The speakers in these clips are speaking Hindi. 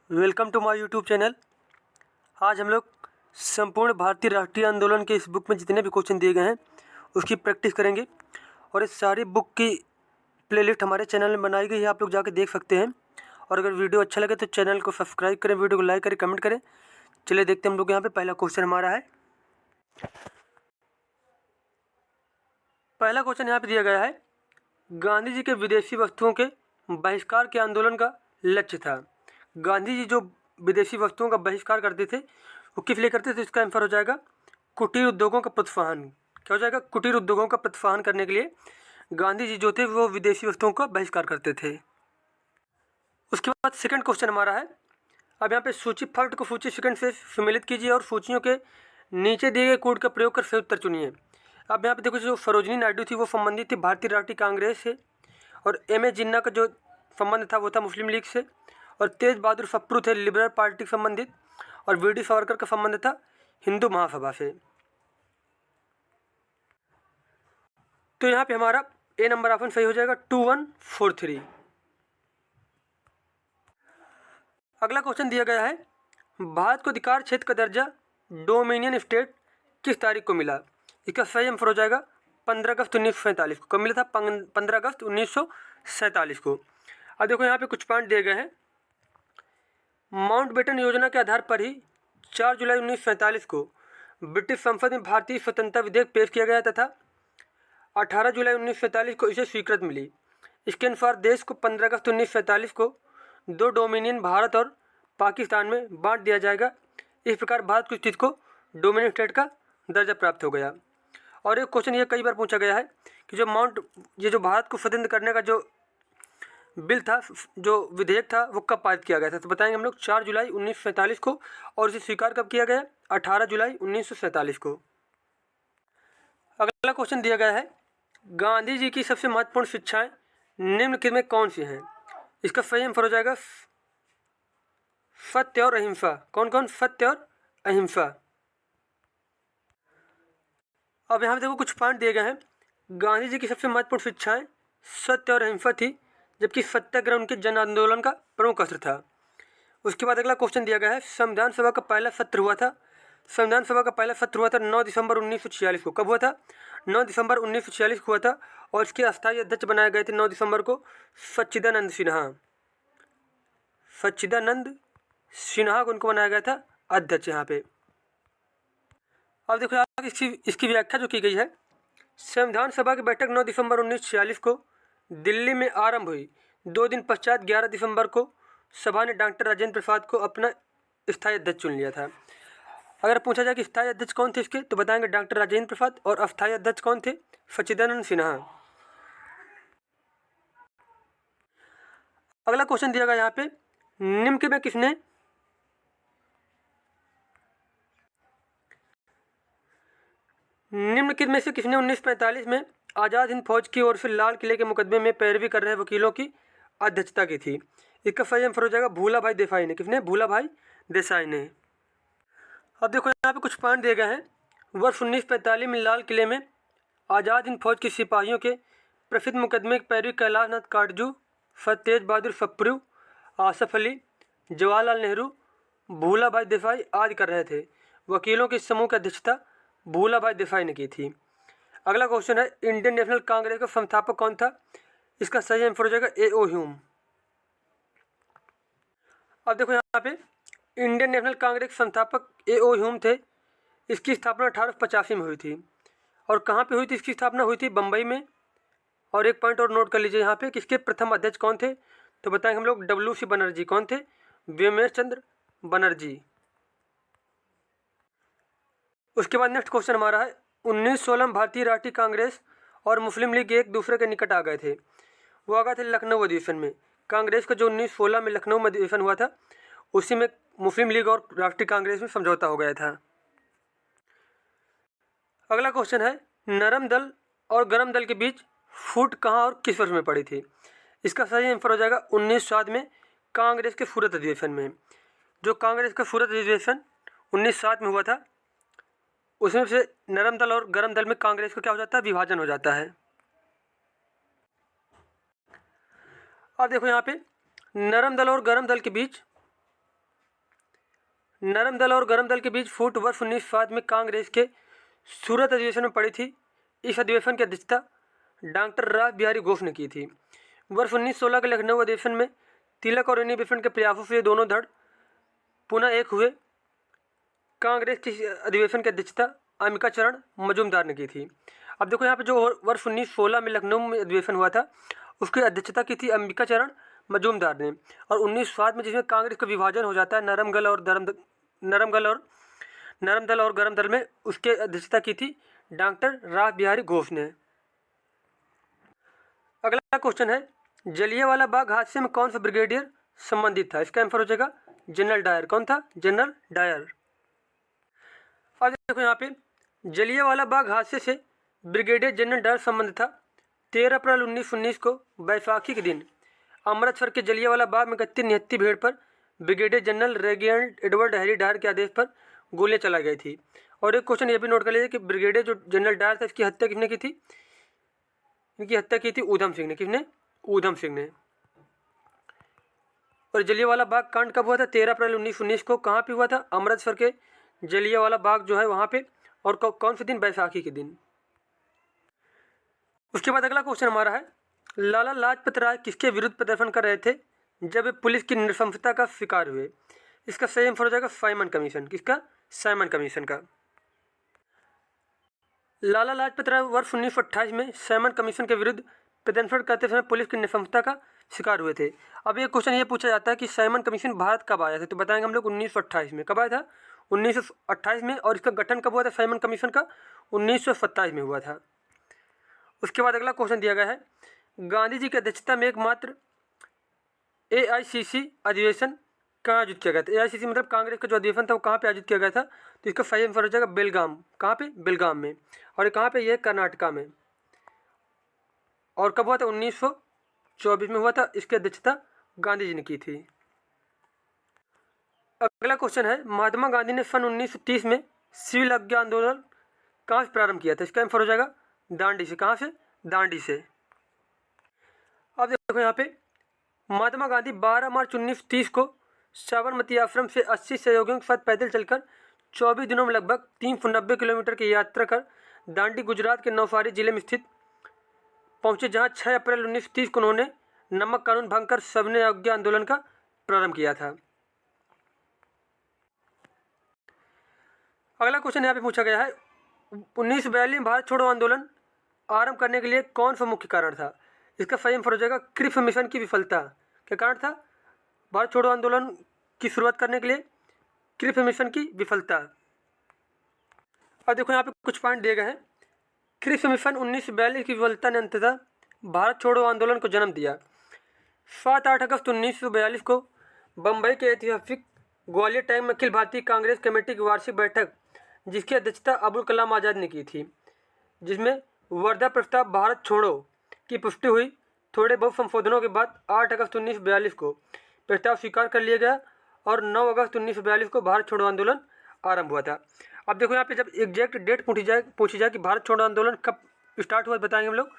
Welcome to my YouTube channel. आज हम लोग संपूर्ण भारतीय राष्ट्रीय आंदोलन के इस बुक में जितने भी क्वेश्चन दिए गए हैं उसकी प्रैक्टिस करेंगे और इस सारी बुक की प्लेलिस्ट हमारे चैनल में बनाई गई है, आप लोग जाके देख सकते हैं। और अगर वीडियो अच्छा लगे तो चैनल को सब्सक्राइब करें, वीडियो को लाइक करें, कमेंट करें। चलिए देखते हैं हम लोग यहाँ पे पहला क्वेश्चन हमारा है। पहला क्वेश्चन यहाँ पे दिया गया है, गांधी जी के विदेशी वस्तुओं के बहिष्कार के आंदोलन का लक्ष्य था। गांधी जी जो विदेशी वस्तुओं का बहिष्कार करते थे वो किस लिए करते थे? इसका आंसर हो जाएगा कुटीर उद्योगों का प्रोत्साहन। क्या हो जाएगा? कुटीर उद्योगों का प्रोत्साहन करने के लिए गांधी जी जो थे वो विदेशी वस्तुओं का बहिष्कार करते थे। उसके बाद सेकंड क्वेश्चन हमारा है, अब यहाँ पे सूची फर्स्ट को सूची सेकंड से सम्मिलित कीजिए और सूचियों के नीचे दिए गए कोड का प्रयोग कर सही उत्तर चुनिए। अब यहाँ पे देखो, जो सरोजनी नायडू थी वो संबंधित थी भारतीय राष्ट्रीय कांग्रेस से, और M.A. जिन्ना का जो संबंध था वो था मुस्लिम लीग से, और तेज बहादुर सप्रू थे लिबरल पार्टी से संबंधित, और वी.डी. सावरकर का संबंध था हिंदू महासभा से। तो यहाँ पे हमारा ए नंबर ऑप्शन सही हो जाएगा 2143। अगला क्वेश्चन दिया गया है, भारत को अधिकार क्षेत्र का दर्जा डोमिनियन स्टेट किस तारीख को मिला? इसका सही आंसर हो जाएगा 15 अगस्त 1947 को। कब मिला था? 15 अगस्त 1947 को। अब देखो यहाँ पे कुछ पॉइंट दिए गए हैं। माउंटबेटन योजना के आधार पर ही 4 जुलाई 1947 को ब्रिटिश संसद में भारतीय स्वतंत्रता विधेयक पेश किया गया तथा 18 जुलाई 1947 को इसे स्वीकृति मिली। इसके अनुसार देश को 15 अगस्त 1947 को 2 डोमिनियन भारत और पाकिस्तान में बांट दिया जाएगा। इस प्रकार भारत की स्थिति को डोमिनियन स्टेट का दर्जा प्राप्त हो गया। और एक क्वेश्चन ये कई बार पूछा गया है कि ये जो भारत को स्वतंत्र करने का जो बिल था, जो विधेयक था, वो कब पारित किया गया था? तो बताएंगे हम लोग 4 जुलाई 1947 को। और इसे स्वीकार कब किया गया? 18 जुलाई 1947 को। अगला क्वेश्चन दिया गया है, गांधी जी की सबसे महत्वपूर्ण शिक्षाएं निम्नलिखित में कौन सी हैं? इसका सही आंसर हो जाएगा सत्य और अहिंसा। कौन कौन? सत्य और अहिंसा। अब यहाँ पे देखो कुछ पॉइंट दिए गए हैं। गांधी जी की सबसे महत्वपूर्ण शिक्षाएं सत्य और अहिंसा थी, जबकि सत्याग्रह उनके जन आंदोलन का प्रमुख अस्त्र था। उसके बाद अगला क्वेश्चन दिया गया है, संविधान सभा का पहला सत्र हुआ था। संविधान सभा का पहला सत्र हुआ था 9 दिसंबर 1946 को। कब हुआ था? 9 दिसंबर 1946 को हुआ था। और इसके अस्थायी अध्यक्ष बनाए गए थे 9 दिसंबर को सच्चिदानंद सिन्हा। सच्चिदानंद सिन्हा को उनको बनाया गया था अध्यक्ष यहाँ पे। अब देखो आगे इसकी व्याख्या जो की गई है, संविधान सभा की बैठक 9 दिसंबर 1946 को दिल्ली में आरंभ हुई। 2 दिन पश्चात 11 दिसंबर को सभा ने डॉक्टर राजेंद्र प्रसाद को अपना स्थायी अध्यक्ष चुन लिया था। अगर पूछा जाए कि स्थायी अध्यक्ष कौन थे इसके, तो बताएंगे डॉक्टर राजेंद्र प्रसाद, और अस्थायी अध्यक्ष कौन थे? सच्चिदानंद सिन्हा। अगला क्वेश्चन दिया गया यहाँ पे, निम्नलिखित में किसने निम्नलिखित में से किसने 1945 में आज़ाद हिंद फौज की ओर से लाल किले के मुकदमे में पैरवी कर रहे वकीलों की अध्यक्षता की थी? इसका सही आंसर हो जाएगा भूला भाई देसाई ने। किसने? भूला भाई देसाई ने। अब देखो यहाँ पे कुछ पॉइंट दिए गए हैं। वर्ष 1945 में लाल किले में आज़ाद हिंद फौज के सिपाहियों के प्रसिद्ध मुकदमे की पैरवी कैलाश नाथ काटजू, तेज बहादुर सप्रू, आसफ अली, जवाहरलाल नेहरू, भूला भाई देसाई आदि कर रहे थे। वकीलों के समूह की अध्यक्षता भूला भाई देसाई ने की थी। अगला क्वेश्चन है, इंडियन नेशनल कांग्रेस का संस्थापक कौन था? इसका सही आंसर हो जाएगा A.O. ह्यूम। अब देखो यहाँ पे इंडियन नेशनल कांग्रेस के संस्थापक A.O. ह्यूम थे। इसकी स्थापना 1885 में हुई थी। और कहाँ पे हुई थी? इसकी स्थापना हुई थी बम्बई में। और एक पॉइंट और नोट कर लीजिए यहाँ पे, किसके प्रथम अध्यक्ष कौन थे? तो बताएंगे हम लोग W.C. बनर्जी। कौन थे? व्योमेश चंद्र बनर्जी। उसके बाद नेक्स्ट क्वेश्चन हमारा है, 1916 में भारतीय राष्ट्रीय कांग्रेस और मुस्लिम लीग एक दूसरे के निकट आ गए थे। वो आ गए थे लखनऊ अधिवेशन में। कांग्रेस का जो 1916 में लखनऊ में अधिवेशन हुआ था, उसी में मुस्लिम लीग और राष्ट्रीय कांग्रेस में समझौता हो गया था। अगला क्वेश्चन है, नरम दल और गरम दल के बीच फूट कहाँ और किस वर्ष में पड़ी थी? इसका सही आंसर हो जाएगा 1907 में कांग्रेस के सूरत अधिवेशन में। जो कांग्रेस का सूरत अधिवेशन 1907 में हुआ था, उसमें से नरम दल और गरम दल में कांग्रेस का क्या हो जाता है? विभाजन हो जाता है। अब देखो यहाँ पे नरम दल और गरम दल के बीच नरम दल और गरम दल के बीच फूट वर्ष 1907 में कांग्रेस के सूरत अधिवेशन में पड़ी थी। इस अधिवेशन की अध्यक्षता डॉक्टर रास बिहारी घोष ने की थी। वर्ष 1916 के लखनऊ अधिवेशन में तिलक और अधिवेशन के प्रयासों से दोनों धड़ पुनः एक हुए। कांग्रेस की अधिवेशन की अध्यक्षता अंबिका चरण मजूमदार ने की थी। अब देखो यहाँ पे जो वर्ष 1916 में लखनऊ में अधिवेशन हुआ था उसकी अध्यक्षता की थी अंबिका चरण मजूमदार ने, और 1907 में जिसमें कांग्रेस का विभाजन हो जाता है नरम दल और गरम दल में, उसके अध्यक्षता की थी डॉक्टर रास बिहारी घोष ने। अगला क्वेश्चन है, जलियांवाला बाग हादसे में कौन सा ब्रिगेडियर संबंधित था? इसका आंसर हो जाएगा जनरल डायर। कौन था? General Dyer. अब देखो यहाँ पे जलियांवाला बाग हादसे से ब्रिगेडियर जनरल डायर संबंधित था। 13 अप्रैल 1919 को बैसाखी के दिन अमृतसर के जलियांवाला बाग में 31 निहत्थी भीड़ पर Brigadier General Reginald Edward Harry Dyer के आदेश पर गोलियां चलाई गई थी। और एक क्वेश्चन ये भी नोट कर लीजिए कि ब्रिगेडियर जो जनरल डायर था इसकी हत्या किसने की थी? इनकी हत्या की थी ऊधम सिंह ने। किसने? ऊधम सिंह ने। और जलियांवाला बाग कांड कब हुआ था? 13 अप्रैल 1919 को। कहाँ पे हुआ था? अमृतसर के जलियांवाला बाग जो है वहाँ पे। और कौन से दिन? बैसाखी के दिन। उसके बाद अगला क्वेश्चन हमारा है, लाला लाजपत राय किसके विरुद्ध प्रदर्शन कर रहे थे जब वे पुलिस की नृशंसता का शिकार हुए? इसका सही आंसर हो जाएगा साइमन कमीशन। किसका? साइमन कमीशन का। लाला लाजपत राय वर्ष 1928 में साइमन कमीशन के विरुद्ध प्रदर्शन करते समय पुलिस की नृशंसता का शिकार हुए थे। अब ये क्वेश्चन ये पूछा जाता है कि साइमन कमीशन भारत कब आया था? तो बताएंगे हम लोग 1928 में। कब आया था? 1928 में। और इसका गठन कब हुआ था साइमन कमीशन का? 1927 में हुआ था। उसके बाद अगला क्वेश्चन दिया गया है, गांधी जी की अध्यक्षता में एकमात्र AICC अधिवेशन कहाँ आयोजित किया गया था? AICC मतलब कांग्रेस का जो अधिवेशन था वो कहाँ पे आयोजित किया गया था? तो इसका सही आंसर हो जाएगा बेलगाम। कहाँ पे? बेलगाम में। और ये कहाँ पे? ये कर्नाटका में। और कब हुआ था? 1924 में हुआ था। इसकी अध्यक्षता गांधी जी ने की थी। अगला क्वेश्चन है, महात्मा गांधी ने सन 1930 में सिविल अज्ञा आंदोलन कहाँ से प्रारंभ किया था? इसका आंसर हो जाएगा दांडी से। कहाँ से? दांडी से। अब देखो यहाँ पे महात्मा गांधी 12 मार्च 1930 को साबरमती आश्रम से 80 सहयोगियों के साथ पैदल चलकर 24 दिनों में लगभग 390 किलोमीटर की यात्रा कर दांडी गुजरात के नवसारी जिले में स्थित पहुंचे, जहां 6 अप्रैल 1930 को उन्होंने नमक कानून भंग कर सविनय अवज्ञा आंदोलन का प्रारंभ किया था। अगला क्वेश्चन यहाँ पे पूछा गया है, 1942 में भारत छोड़ो आंदोलन आरंभ करने के लिए कौन सा मुख्य कारण था? इसका सही आंसर हो जाएगा क्रिप्स मिशन की विफलता। क्या कारण था भारत छोड़ो आंदोलन की शुरुआत करने के लिए? क्रिप्स मिशन की विफलता। अब देखो यहाँ पे कुछ पॉइंट दिए गए हैं। क्रिप्स मिशन 1942 की विफलता ने अंततः भारत छोड़ो आंदोलन को जन्म दिया। 7-8 अगस्त 1942 को बम्बई के ऐतिहासिक ग्वालियर टाइम में अखिल भारतीय कांग्रेस कमेटी की वार्षिक बैठक, जिसकी अध्यक्षता अबुल कलाम आज़ाद ने की थी, जिसमें वर्धा प्रस्ताव भारत छोड़ो की पुष्टि हुई। थोड़े बहुत संशोधनों के बाद 8 अगस्त 1942 को प्रस्ताव स्वीकार कर लिया गया और 9 अगस्त 1942 को भारत छोड़ो आंदोलन आरंभ हुआ था। अब देखो यहाँ पे जब एग्जैक्ट डेट पूछी जाए कि भारत छोड़ो आंदोलन कब स्टार्ट हुआ, बताएंगे हम लोग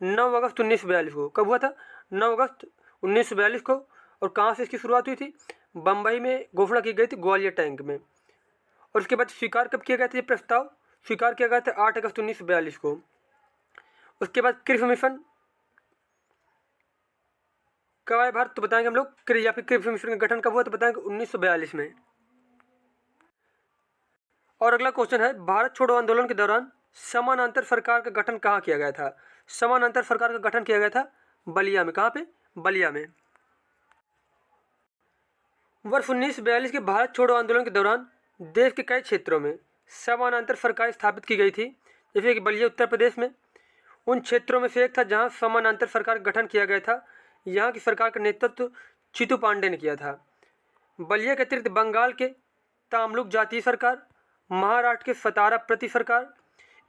9 अगस्त 1942 को। कब हुआ था? 9 अगस्त 1942 को। और कहाँ से इसकी शुरुआत हुई थी? बम्बई में घोषणा की गई थी ग्वालियर टैंक में। और उसके बाद स्वीकार कब किया गया था? ये प्रस्ताव स्वीकार किया गया था 8 अगस्त 1942 को। उसके बाद क्रिप्स मिशन कब आया भारत? तो बताएंगे हम लोग या फिर क्रिप्स मिशन का गठन कब हुआ? तो बताएंगे 1942 में। और अगला क्वेश्चन है, भारत छोड़ो आंदोलन के दौरान समानांतर सरकार का गठन कहाँ किया गया था? समानांतर सरकार का गठन किया गया था बलिया में। कहाँ पे? बलिया में। वर्ष 1942 के भारत छोड़ो आंदोलन के दौरान देश के कई क्षेत्रों में समानांतर सरकार स्थापित की गई थी, जैसे कि बलिया उत्तर प्रदेश में। उन क्षेत्रों में से एक था जहां समानांतर सरकार का गठन किया गया था। यहाँ की सरकार का नेतृत्व चित्तू पांडे ने किया था। बलिया के अतिरिक्त बंगाल के तामलुक जातीय सरकार, महाराष्ट्र के सतारा प्रति सरकार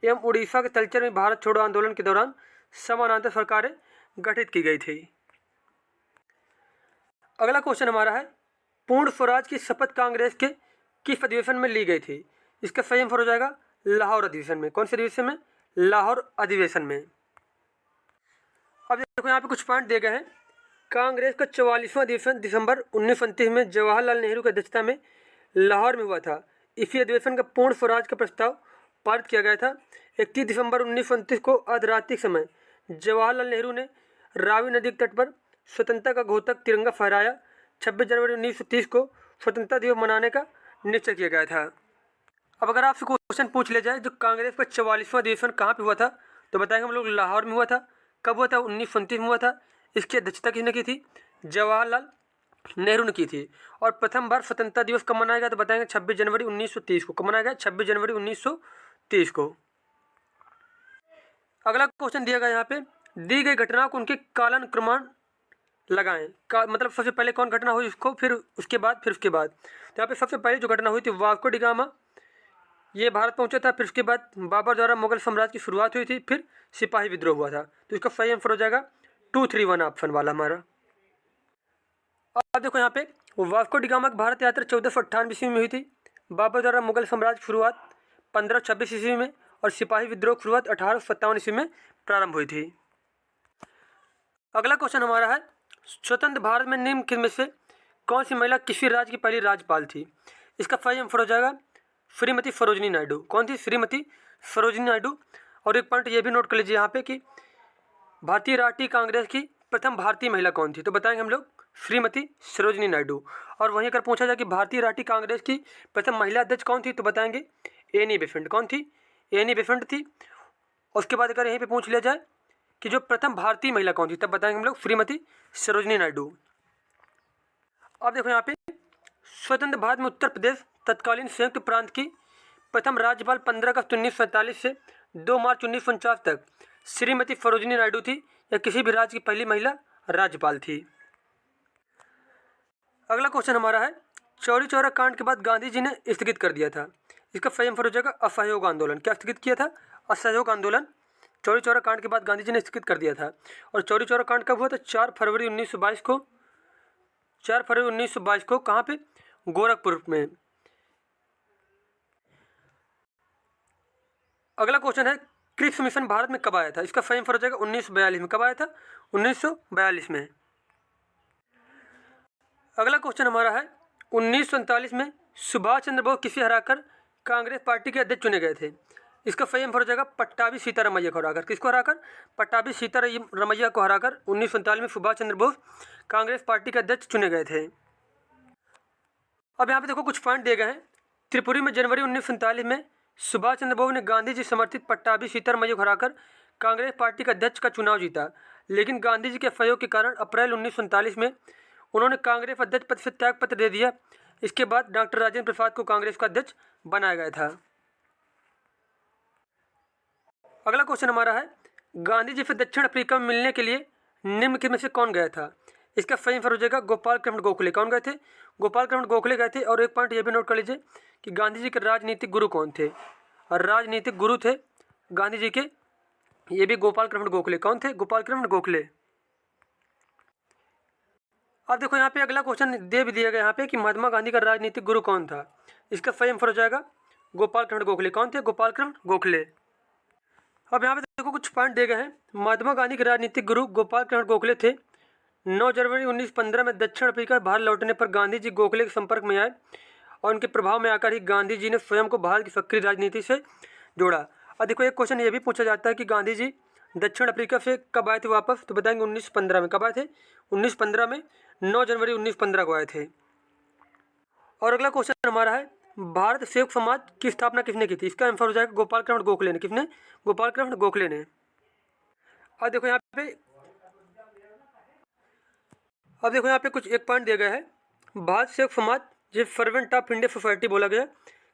एवं उड़ीसा के तलचर में भारत छोड़ो आंदोलन के दौरान समानांतर सरकारें गठित की गई थी। अगला क्वेश्चन हमारा है, पूर्ण स्वराज की शपथ कांग्रेस के किस अधिवेशन में ली गई थी? इसका सही आंसर हो जाएगा लाहौर अधिवेशन में। कौन से अधिवेशन में? लाहौर अधिवेशन में। अब देखो यहाँ पे कुछ पॉइंट दिए गए हैं। कांग्रेस का 44वां अधिवेशन दिसंबर 1929 में जवाहरलाल नेहरू की अध्यक्षता में लाहौर में हुआ था। इसी अधिवेशन का पूर्ण स्वराज का प्रस्ताव पारित किया गया था। 31 दिसंबर 1929 को अर्धरात्रि के समय जवाहरलाल नेहरू ने रावी नदी के तट पर स्वतंत्रता का घोषक तिरंगा फहराया। 26 जनवरी 1930 को स्वतंत्रता दिवस मनाने का निश्चय किया गया था। अब अगर आपसे क्वेश्चन पूछ लिया जाए जो कांग्रेस का 44वां अधिवेशन कहाँ पे हुआ था, तो बताएंगे हम लोग लाहौर में हुआ था। कब हुआ था? 1929 में हुआ था। इसकी अध्यक्षता किसने की थी? जवाहरलाल नेहरू ने की थी। और प्रथम बार स्वतंत्रता दिवस कब मनाया गया, तो बताएंगे 26 जनवरी 1930 को। कब मनाया गया? 26 जनवरी 1930 को। अगला क्वेश्चन दिया गया यहाँ पे, दी गई घटनाओं को उनके कालानुक्रमान लगाएं। मतलब सबसे पहले कौन घटना हुई उसको, फिर उसके बाद, फिर उसके बाद। तो यहाँ पे सबसे पहले जो घटना हुई थी वास्को डी गामा, ये भारत पहुंचा था। फिर उसके बाद बाबर द्वारा मुगल साम्राज्य की शुरुआत हुई थी। फिर सिपाही विद्रोह हुआ था। तो इसका सही आंसर हो जाएगा 231 ऑप्शन वाला हमारा। अब देखो यहाँ पे वास्को डी गामा की भारत यात्रा 1498 ईस्वी में हुई थी। बाबर द्वारा मुगल साम्राज्य की शुरुआत 1526 ईस्वी में और सिपाही विद्रोह की शुरुआत 1857 ईस्वी में प्रारंभ हुई थी। अगला क्वेश्चन हमारा है, स्वतंत्र भारत में निम्न में से कौन सी महिला किसी राज्य की पहली राज्यपाल थी? इसका सही आंसर हो जाएगा श्रीमती सरोजिनी नायडू। कौन थी? श्रीमती सरोजिनी नायडू। और एक पॉइंट ये भी नोट कर लीजिए यहाँ पे कि भारतीय राष्ट्रीय कांग्रेस की प्रथम भारतीय महिला कौन थी, तो बताएंगे हम लोग श्रीमती सरोजिनी नायडू। और वहीं अगर पूछा जाए कि भारतीय राष्ट्रीय कांग्रेस की प्रथम महिला अध्यक्ष कौन थी, तो बताएंगे एनी बेसेंट। कौन थी? एनी बेसेंट थी। उसके बाद अगर यहीं पे पूछ लिया जाए कि जो प्रथम भारतीय महिला कौन थी, तब बताएंगे हम लोग श्रीमती सरोजिनी नायडू। अब देखो यहाँ पे स्वतंत्र भारत में उत्तर प्रदेश तत्कालीन संयुक्त प्रांत की प्रथम राज्यपाल 15 अगस्त 1947 से 2 मार्च 1949 तक श्रीमती सरोजिनी नायडू थी। यह किसी भी राज्य की पहली महिला राज्यपाल थी। अगला क्वेश्चन हमारा है, चौरी चौरा कांड के बाद गांधी जी ने स्थगित कर दिया था। इसका सही आंसर हो जाएगा असहयोग आंदोलन। क्या स्थगित किया था? असहयोग आंदोलन। चौरी चौरा कांड के बाद गांधी जी ने स्थगित कर दिया था। और चौरी चौरा कांड कब हुआ था? 4 फरवरी 1922 को। 4 फरवरी 1922 को कहाँ पे? गोरखपुर में। अगला क्वेश्चन है, क्रिप्स मिशन भारत में कब आया था? इसका सही आंसर हो जाएगा 1942 में। कब आया था? 1942 में। अगला क्वेश्चन हमारा है, 1947 में सुभाष चंद्र बोस किसे हराकर कांग्रेस पार्टी के अध्यक्ष चुने गए थे? इसका सही आंसर हो जाएगा पट्टाभी सीतारामैया को हराकर। किसको हराकर? पट्टाभी सीतारामैया को हराकर 1947 में सुभाष चंद्र बोस कांग्रेस पार्टी के अध्यक्ष चुने गए थे। अब यहाँ पे देखो कुछ पॉइंट दिए गए हैं। त्रिपुरी में जनवरी 1947 में सुभाष चंद्र बोस ने गांधी जी समर्थित पट्टाभी सीतारामैया को हराकर कांग्रेस पार्टी के अध्यक्ष का चुनाव जीता। लेकिन गांधी जी के सहयोग के कारण अप्रैल 1947 में उन्होंने कांग्रेस अध्यक्ष पद से त्यागपत्र दे दिया। इसके बाद डॉक्टर राजेंद्र प्रसाद को कांग्रेस का अध्यक्ष बनाया गया था। अगला क्वेश्चन हमारा है, गांधी जी से दक्षिण अफ्रीका में मिलने के लिए निम्न में से कौन गया था? इसका सही आंसर हो जाएगा गोपाल कृष्ण गोखले। कौन गए थे? गोपाल कृष्ण गोखले गए थे। और एक पॉइंट ये भी नोट कर लीजिए कि गांधी जी के राजनीतिक गुरु कौन थे? और राजनीतिक गुरु थे गांधी जी के, ये भी गोपाल कृष्ण गोखले। कौन थे? गोपाल कृष्ण गोखले। अब देखो यहाँ पे अगला क्वेश्चन दे भी दिया गया यहाँ पे कि महात्मा गांधी का राजनीतिक गुरु कौन था? इसका सही आंसर हो जाएगा गोपाल कृष्ण गोखले। कौन थे? गोपाल कृष्ण गोखले। अब यहाँ पे देखो कुछ पॉइंट दिए गए हैं। महात्मा गांधी के राजनीतिक गुरु गोपाल कृष्ण गोखले थे। 9 जनवरी 1915 में दक्षिण अफ्रीका भारत लौटने पर गांधी जी गोखले के संपर्क में आए और उनके प्रभाव में आकर ही गांधी जी ने स्वयं को भारत की सक्रिय राजनीति से जोड़ा। और देखो एक क्वेश्चन ये भी पूछा जाता है कि गांधी जी दक्षिण अफ्रीका से कब आए थे वापस? तो बताएंगे 1915 में। कब आए थे? 1915 में। 9 जनवरी 1915 को आए थे। और अगला क्वेश्चन हमारा है, भारत सेवक समाज की स्थापना किसने की थी? इसका आंसर हो जाएगा गोपाल कृष्ण गोखले ने। किसने? गोपाल कृष्ण गोखले ने। अब देखो यहाँ पे कुछ एक पॉइंट दिया गया है। भारत सेवक समाज जो सर्वेंट ऑफ इंडिया सोसाइटी बोला गया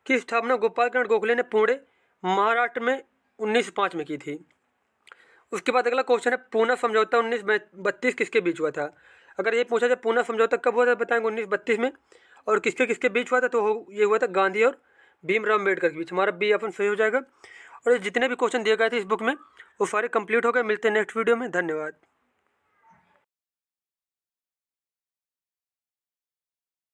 की स्थापना गोपाल कृष्ण गोखले ने पुणे महाराष्ट्र में 1905 में की थी। उसके बाद अगला क्वेश्चन है, पूना समझौता 1932 किसके बीच हुआ था? अगर ये पूछा जाए पूना समझौता कब हुआ था, बताएंगे 1932 में। और किसके किसके बीच हुआ था? तो ये हुआ था गांधी और भीमराव अम्बेडकर के बीच। हमारा बी ऑप्शन सही हो जाएगा। और जितने भी क्वेश्चन दिए गए थे इस बुक में वो सारे कंप्लीट हो गए। मिलते हैं नेक्स्ट वीडियो में। धन्यवाद।